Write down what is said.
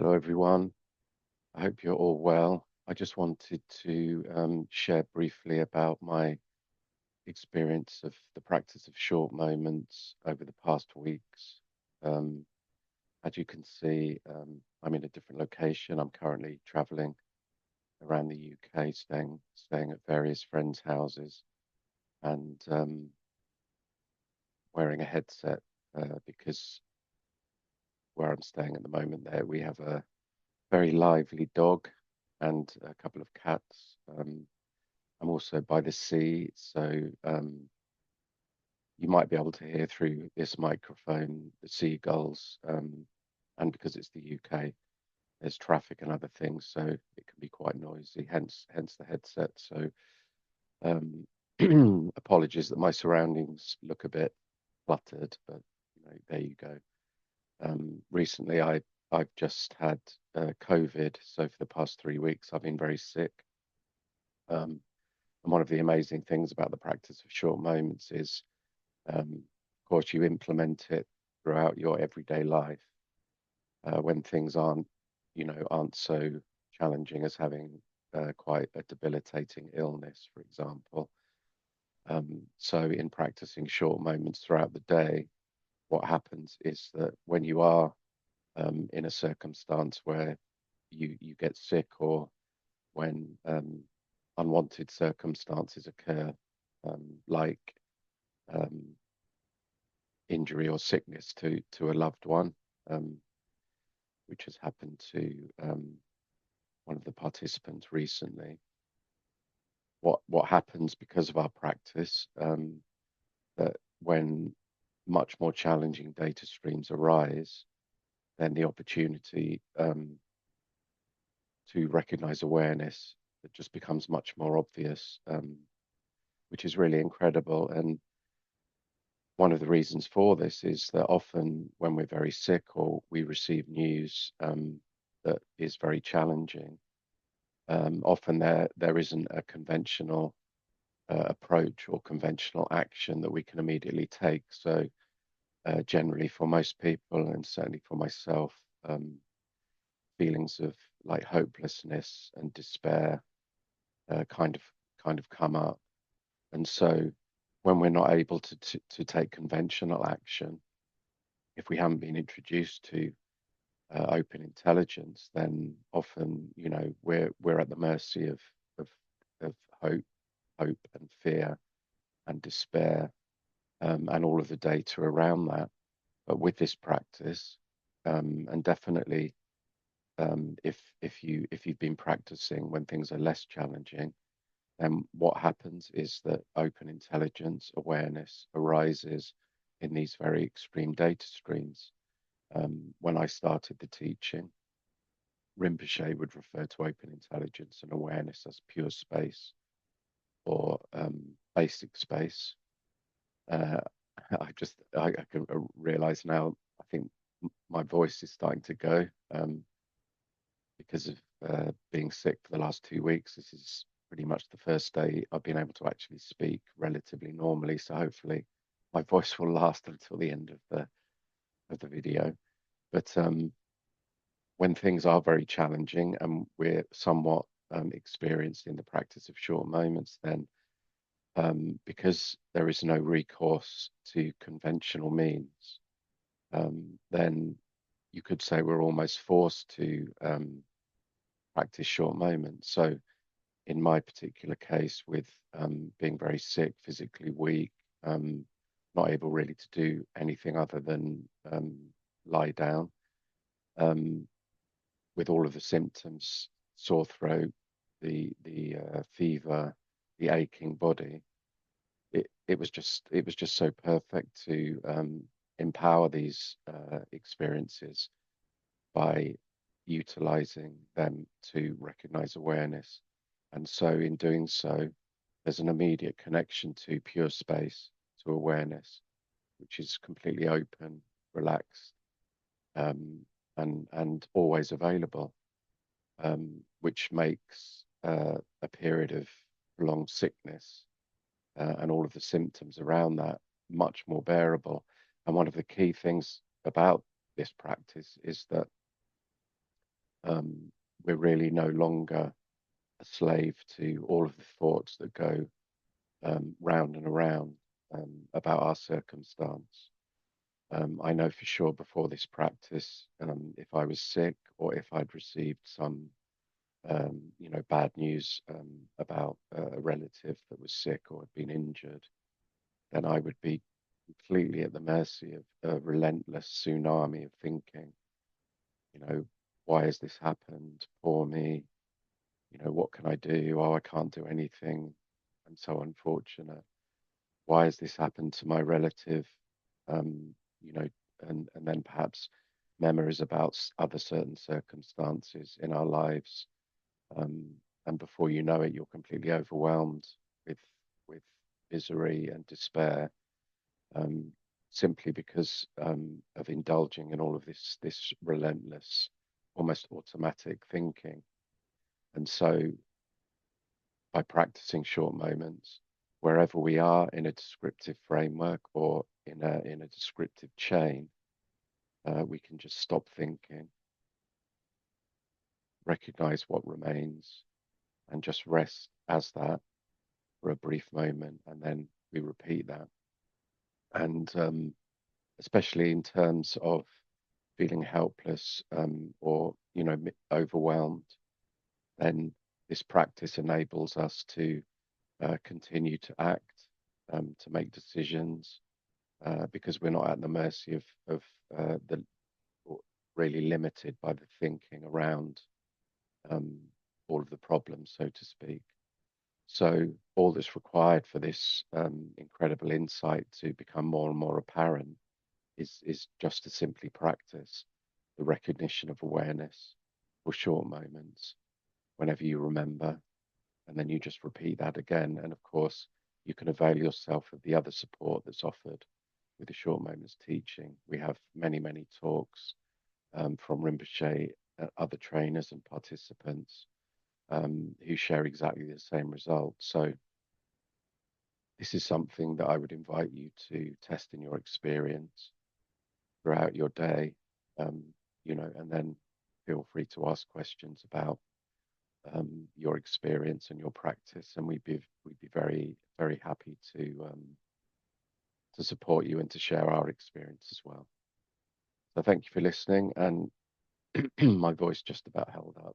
Hello, everyone. I hope you're all well. I just wanted to share briefly about my experience of the practice of short moments over the past weeks. Um, as you can see, I'm in a different location. I'm currently traveling around the UK, staying at various friends' houses, and wearing a headset because where I'm staying at the moment, there we have a very lively dog and a couple of cats. I'm also by the sea, so you might be able to hear through this microphone the seagulls. And because it's the UK, there's traffic and other things, so it can be quite noisy. Hence the headset. So um, apologies that my surroundings look a bit cluttered, but there you go. Recently, I've just had COVID, so for the past 3 weeks, I've been very sick. Um, and one of the amazing things about the practice of short moments is, of course, you implement it throughout your everyday life when things aren't so challenging as having quite a debilitating illness, for example. So, in practicing short moments throughout the day, what happens is that when you are in a circumstance where you get sick or when unwanted circumstances occur, like um, injury or sickness to a loved one, um, which has happened to one of the participants recently. What happens because of our practice, that when much more challenging data streams arise, then the opportunity to recognize awareness, it just becomes much more obvious, which is really incredible. And one of the reasons for this is that often when we're very sick or we receive news that is very challenging, often there isn't a conventional approach or conventional action that we can immediately take. So generally for most people, and certainly for myself, feelings of like hopelessness and despair uh, kind of kind of come up. And so when we're not able to take conventional action, if we haven't been introduced to open intelligence, then often, we're at the mercy of of hope and fear and despair, and all of the data around that. But with this practice, and definitely if you've been practicing when things are less challenging, then what happens is that open intelligence awareness arises in these very extreme data streams. When I started the teaching, Rinpoche would refer to open intelligence and awareness as pure space or basic space. Uh, I can realize now, I think my voice is starting to go because of being sick for the last 2 weeks. This is pretty much the first day I've been able to actually speak relatively normally. So hopefully my voice will last until the end of the video. But when things are very challenging and we're somewhat experienced in the practice of short moments, then because there is no recourse to conventional means, then you could say we're almost forced to practice short moments. So, in my particular case, with being very sick, physically weak, not able really to do anything other than lie down, um, with all of the symptoms, sore throat, the fever, the aching body, it was just so perfect to empower these experiences by utilizing them to recognize awareness. And so, in doing so, there's an immediate connection to pure space, to awareness, which is completely open, relaxed, um, and always available, which makes a period of prolonged sickness and all of the symptoms around that much more bearable. And one of the key things about this practice is that we're really no longer a slave to all of the thoughts that go round and around about our circumstance. I know for sure before this practice, if I was sick or if I'd received some, bad news about a relative that was sick or had been injured, then I would be completely at the mercy of a relentless tsunami of thinking. You know, why has this happened? Poor me. What can I do? Oh, I can't do anything. I'm so unfortunate. Why has this happened to my relative? Um, you know, and then perhaps memories about other certain circumstances in our lives. Um, and before you know it, you're completely overwhelmed with with misery and despair, um, simply because of indulging in all of this relentless, almost automatic thinking. And so, by practicing short moments, wherever we are in a descriptive framework or in a descriptive chain, we can just stop thinking, recognize what remains, and just rest as that for a brief moment, and then we repeat that. And especially in terms of feeling helpless or overwhelmed, then this practice enables us to continue to act, to make decisions, because we're not at the mercy of the really limited by the thinking around um, all of the problems, so to speak. So all that's required for this incredible insight to become more and more apparent is just to simply practice the recognition of awareness for short moments whenever you remember, and then you just repeat that again. And of course, you can avail yourself of the other support that's offered with the short moments teaching. We have many, many talks from Rinpoche, other trainers and participants who share exactly the same results. So this is something that I would invite you to test in your experience throughout your day, um, and then feel free to ask questions about your experience and your practice, and we'd be very very happy to support you and to share our experience as well. So thank you for listening, and my voice just about held up.